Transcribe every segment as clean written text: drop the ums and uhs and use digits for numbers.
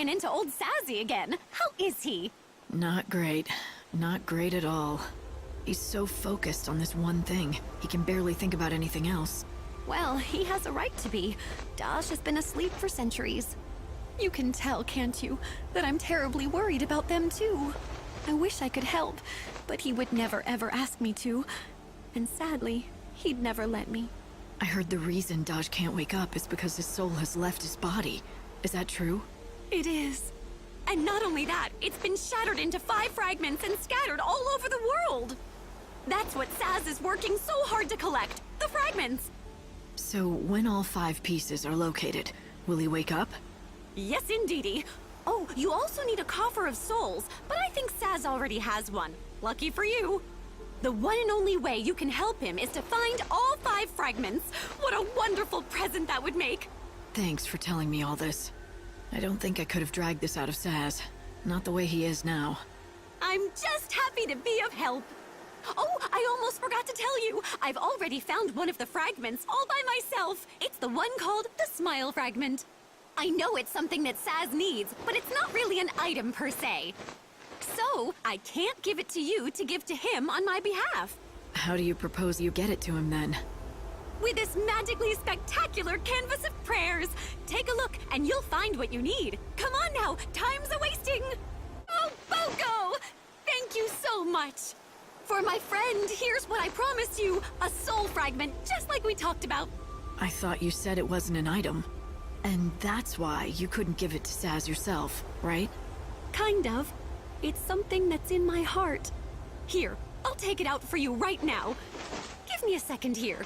ran into old Sassy again. How is he? Not great. Not great at all. He's so focused on this one thing, he can barely think about anything else. Well, he has a right to be. Daj has been asleep for centuries. You can tell, can't you, that I'm terribly worried about them too. I wish I could help, but he would never ever ask me to. And sadly, he'd never let me. I heard the reason Daj can't wake up is because his soul has left his body. Is that true? It is. And not only that, it's been shattered into 5 fragments and scattered all over the world. That's what Saz is working so hard to collect, the fragments. So when all 5 pieces are located, will he wake up? Yes, indeedy. Oh, you also need a coffer of souls, but I think Saz already has one. Lucky for you. The one and only way you can help him is to find all 5 fragments. What a wonderful present that would make. Thanks for telling me all this. I don't think I could have dragged this out of Saz. Not the way he is now. I'm just happy to be of help. Oh, I almost forgot to tell you. I've already found one of the fragments all by myself. It's the one called the Smile Fragment. I know it's something that Saz needs, but it's not really an item per se. So, I can't give it to you to give to him on my behalf. How do you propose you get it to him then? With this magically spectacular canvas of prayers. Take a look and you'll find what you need. Come on now, time's a-wasting. Oh, Boko! Thank you so much. For my friend, here's what I promised you. A soul fragment, just like we talked about. I thought you said it wasn't an item. And that's why you couldn't give it to Saz yourself, right? Kind of. It's something that's in my heart. Here, I'll take it out for you right now. Give me a second here.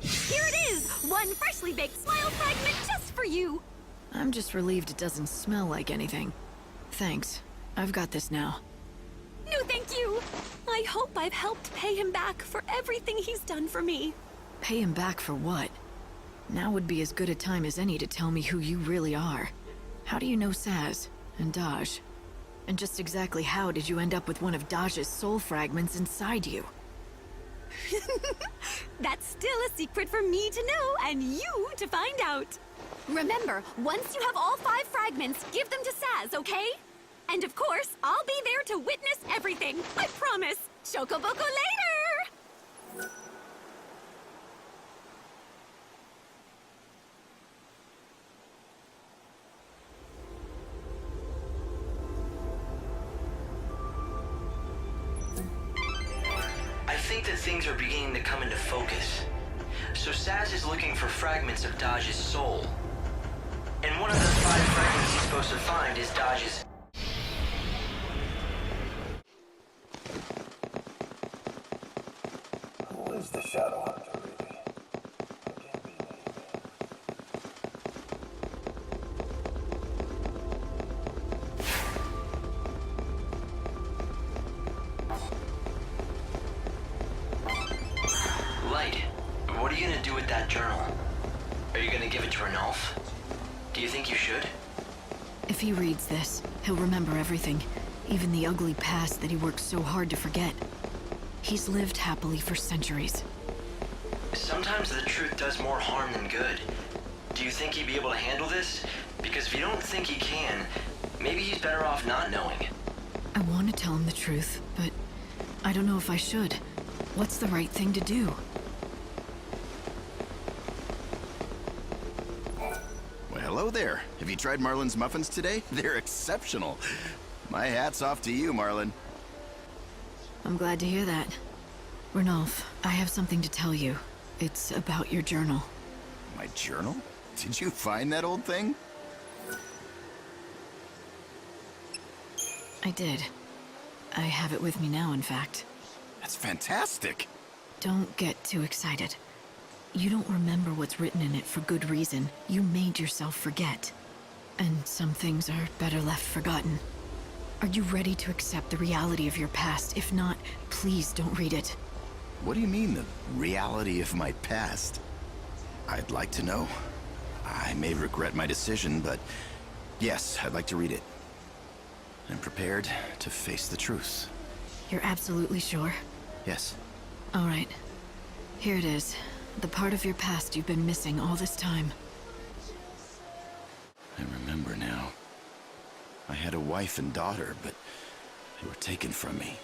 Here it is! One freshly baked smile fragment just for you! I'm just relieved it doesn't smell like anything. Thanks. I've got this now. No, thank you! I hope I've helped pay him back for everything he's done for me. Pay him back for what? Now would be as good a time as any to tell me who you really are. How do you know Saz and Daj? And just exactly how did you end up with one of Daj's soul fragments inside you? That's still a secret for me to know and you to find out. Remember, once you have all 5 fragments, give them to Saz, okay? And of course, I'll be there to witness everything. I promise. Shokoboko later! I think that things are beginning to come into focus. So Saz is looking for fragments of Daj's soul. And one of the 5 fragments he's supposed to find is Daj's... Who is the Shadow Hunter, really? It can't be Light, what are you gonna do with that journal? Are you gonna give it to Ranulf? Do you think you should? If he reads this, he'll remember everything, even the ugly past that he worked so hard to forget. He's lived happily for centuries. Sometimes the truth does more harm than good. Do you think he'd be able to handle this? Because if you don't think he can, maybe he's better off not knowing. I want to tell him the truth, but I don't know if I should. What's the right thing to do? Well, hello there. Have you tried Marlin's muffins today? They're exceptional. My hat's off to you, Marlin. I'm glad to hear that. Ranulf, I have something to tell you. It's about your journal. My journal? Did you find that old thing? I did. I have it with me now, in fact. That's fantastic. Don't get too excited. You don't remember what's written in it for good reason. You made yourself forget. And some things are better left forgotten. Are you ready to accept the reality of your past? If not, please don't read it. What do you mean, the reality of my past? I'd like to know. I may regret my decision, but yes, I'd like to read it. I'm prepared to face the truth. You're absolutely sure? Yes, All right. Here it is. The part of your past you've been missing all this time. I remember now. I had a wife and daughter, but they were taken from me.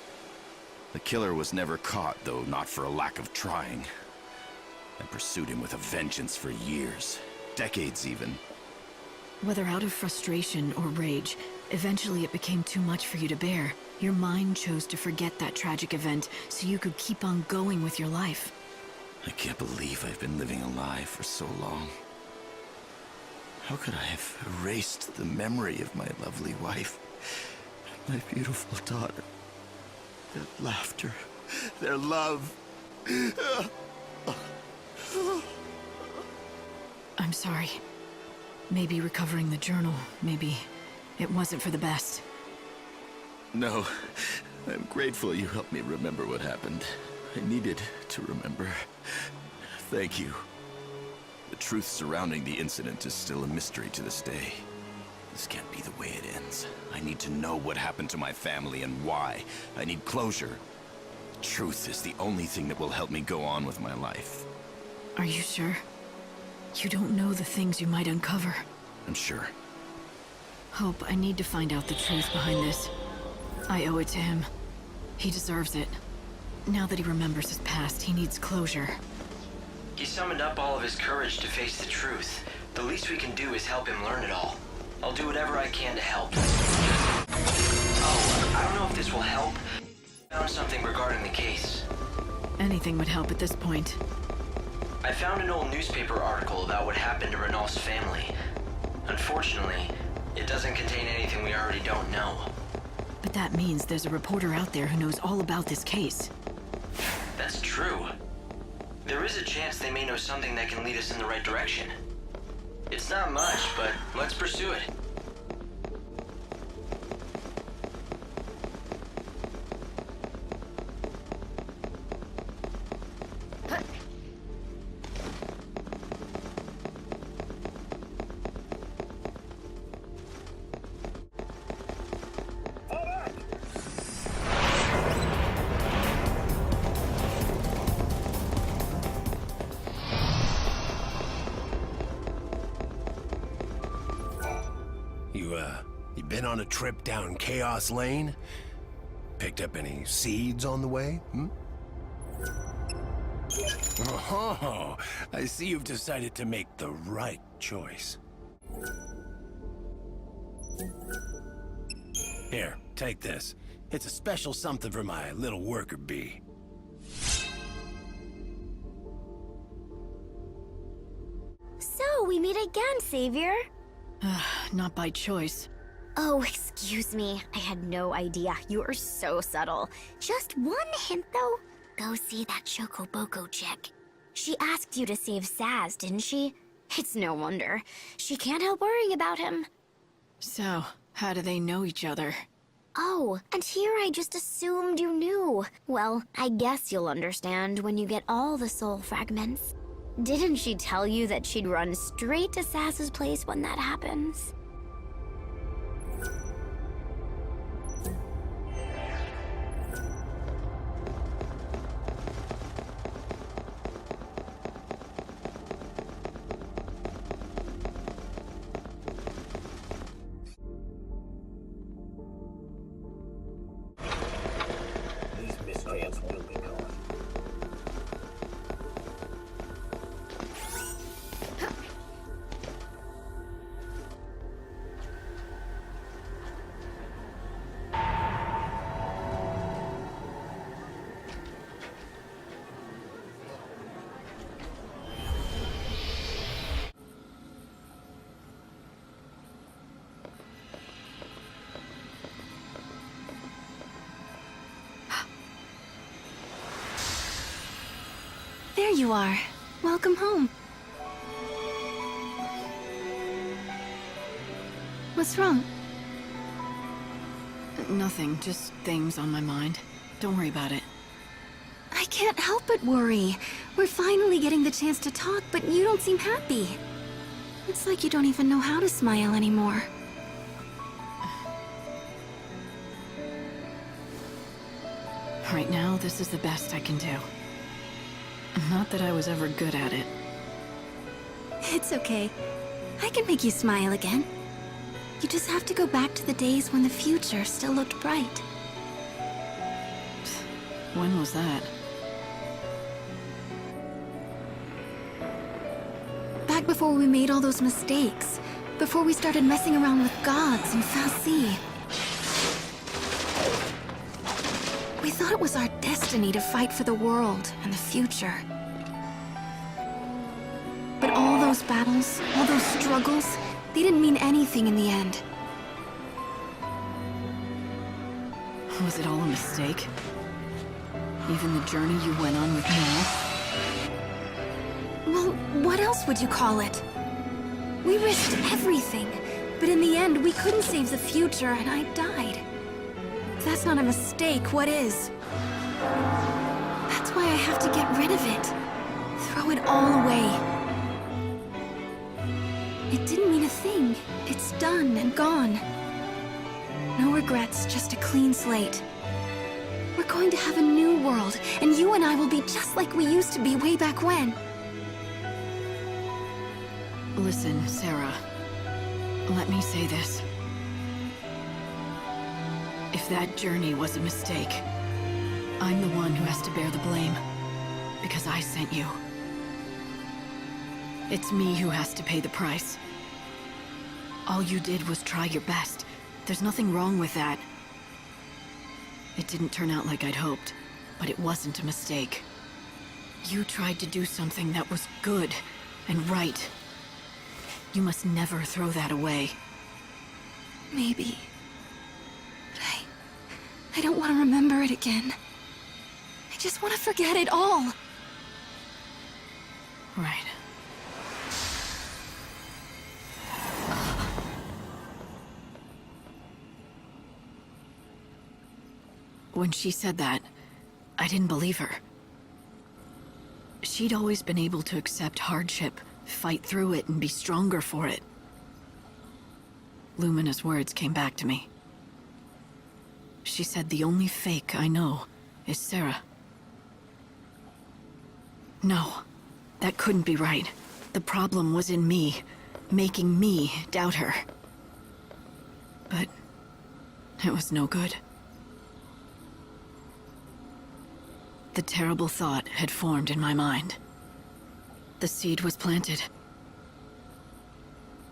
The killer was never caught, though not for a lack of trying. I pursued him with a vengeance for years, decades even. Whether out of frustration or rage, eventually it became too much for you to bear. Your mind chose to forget that tragic event so you could keep on going with your life. I can't believe I've been living a lie for so long. How could I have erased the memory of my lovely wife, my beautiful daughter, their laughter, their love? I'm sorry. Maybe recovering the journal, maybe it wasn't for the best. No, I'm grateful you helped me remember what happened. I needed to remember. Thank you. The truth surrounding the incident is still a mystery to this day. This can't be the way it ends. I need to know what happened to my family and why. I need closure. The truth is the only thing that will help me go on with my life. Are you sure? You don't know the things you might uncover. I'm sure. Hope, I need to find out the truth behind this. I owe it to him. He deserves it. Now that he remembers his past, he needs closure. He summoned up all of his courage to face the truth. The least we can do is help him learn it all. I'll do whatever I can to help. Oh, I don't know if this will help. I found something regarding the case. Anything would help at this point. I found an old newspaper article about what happened to Renault's family. Unfortunately, it doesn't contain anything we already don't know. But that means there's a reporter out there who knows all about this case. That's true. There is a chance they may know something that can lead us in the right direction. It's not much, but let's pursue it. You been on a trip down Chaos Lane? Picked up any seeds on the way, Oh, I see you've decided to make the right choice. Here, take this. It's a special something for my little worker bee. So, we meet again, Savior. Not by choice. Oh, excuse me. I had no idea. You are so subtle. Just one hint, though. Go see that Shokoboko chick. She asked you to save Saz, didn't she? It's no wonder. She can't help worrying about him. So, how do they know each other? Oh, and here I just assumed you knew. Well, I guess you'll understand when you get all the soul fragments. Didn't she tell you that she'd run straight to Saz's place when that happens? These miscreants will be gone. There you are. Welcome home. What's wrong? Nothing, just things on my mind. Don't worry about it. I can't help but worry. We're finally getting the chance to talk, but you don't seem happy. It's like you don't even know how to smile anymore. Right now, this is the best I can do. Not that I was ever good at it. It's okay. I can make you smile again. You just have to go back to the days when the future still looked bright. When was that? Back before we made all those mistakes. Before we started messing around with gods and Fantasy. We thought it was our destiny to fight for the world and the future. But all those battles, all those struggles, they didn't mean anything in the end. Was it all a mistake? Even the journey you went on with Noel? Well, what else would you call it? We risked everything, but in the end, we couldn't save the future, and I died. If that's not a mistake, what is? That's why I have to get rid of it. Throw it all away. It didn't mean a thing. It's done and gone. No regrets, just a clean slate. We're going to have a new world, and you and I will be just like we used to be way back when. Listen, Sarah. Let me say this. If that journey was a mistake, I'm the one who has to bear the blame. Because I sent you. It's me who has to pay the price. All you did was try your best. There's nothing wrong with that. It didn't turn out like I'd hoped, but it wasn't a mistake. You tried to do something that was good and right. You must never throw that away. Maybe. But I don't want to remember it again. I just want to forget it all. Right. When she said that, I didn't believe her. She'd always been able to accept hardship, fight through it, and be stronger for it. Lumina's words came back to me. She said the only fake I know is Sarah. No, that couldn't be right. The problem was in me, making me doubt her. But it was no good. The terrible thought had formed in my mind. The seed was planted.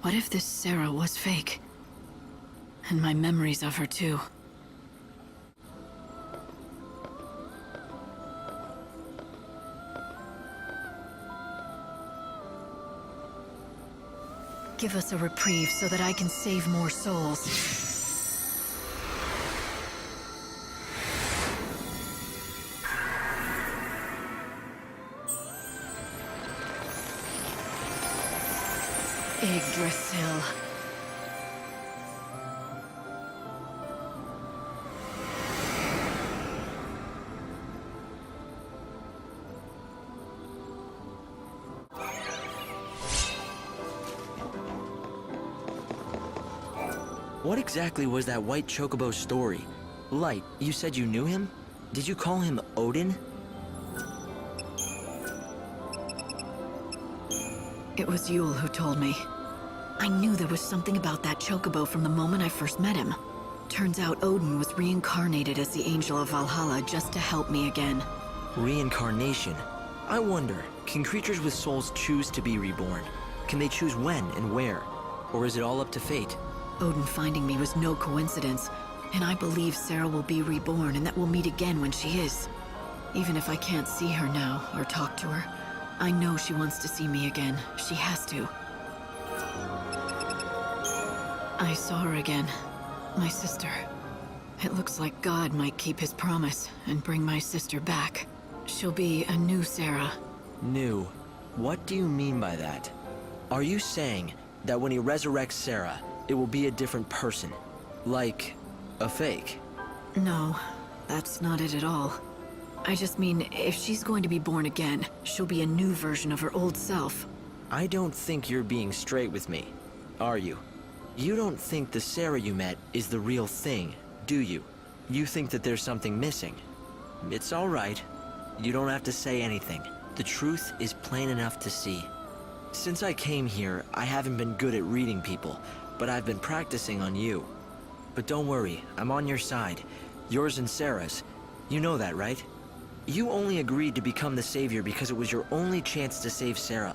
What if this Sarah was fake? And my memories of her too. Give us a reprieve so that I can save more souls. Xlll. What exactly was that white chocobo's story? Light, you said you knew him? Did you call him Odin? It was Xlll who told me. I knew there was something about that chocobo from the moment I first met him. Turns out Odin was reincarnated as the Angel of Valhalla just to help me again. Reincarnation? I wonder, can creatures with souls choose to be reborn? Can they choose when and where? Or is it all up to fate? Odin finding me was no coincidence, and I believe Sarah will be reborn and that we'll meet again when she is. Even if I can't see her now or talk to her, I know she wants to see me again. She has to. I saw her again. My sister. It looks like God might keep his promise and bring my sister back. She'll be a new Sarah. New? What do you mean by that? Are you saying that when he resurrects Sarah, it will be a different person? Like, a fake? No, that's not it at all. I just mean, if she's going to be born again, she'll be a new version of her old self. I don't think you're being straight with me, are you? You don't think the Sarah you met is the real thing, do you? You think that there's something missing. It's all right. You don't have to say anything. The truth is plain enough to see. Since I came here, I haven't been good at reading people, but I've been practicing on you. But don't worry, I'm on your side. Yours and Sarah's. You know that, right? You only agreed to become the savior because it was your only chance to save Sarah.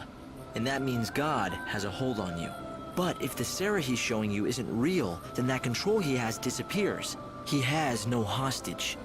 And that means God has a hold on you. But if the Sarah he's showing you isn't real, then that control he has disappears. He has no hostage.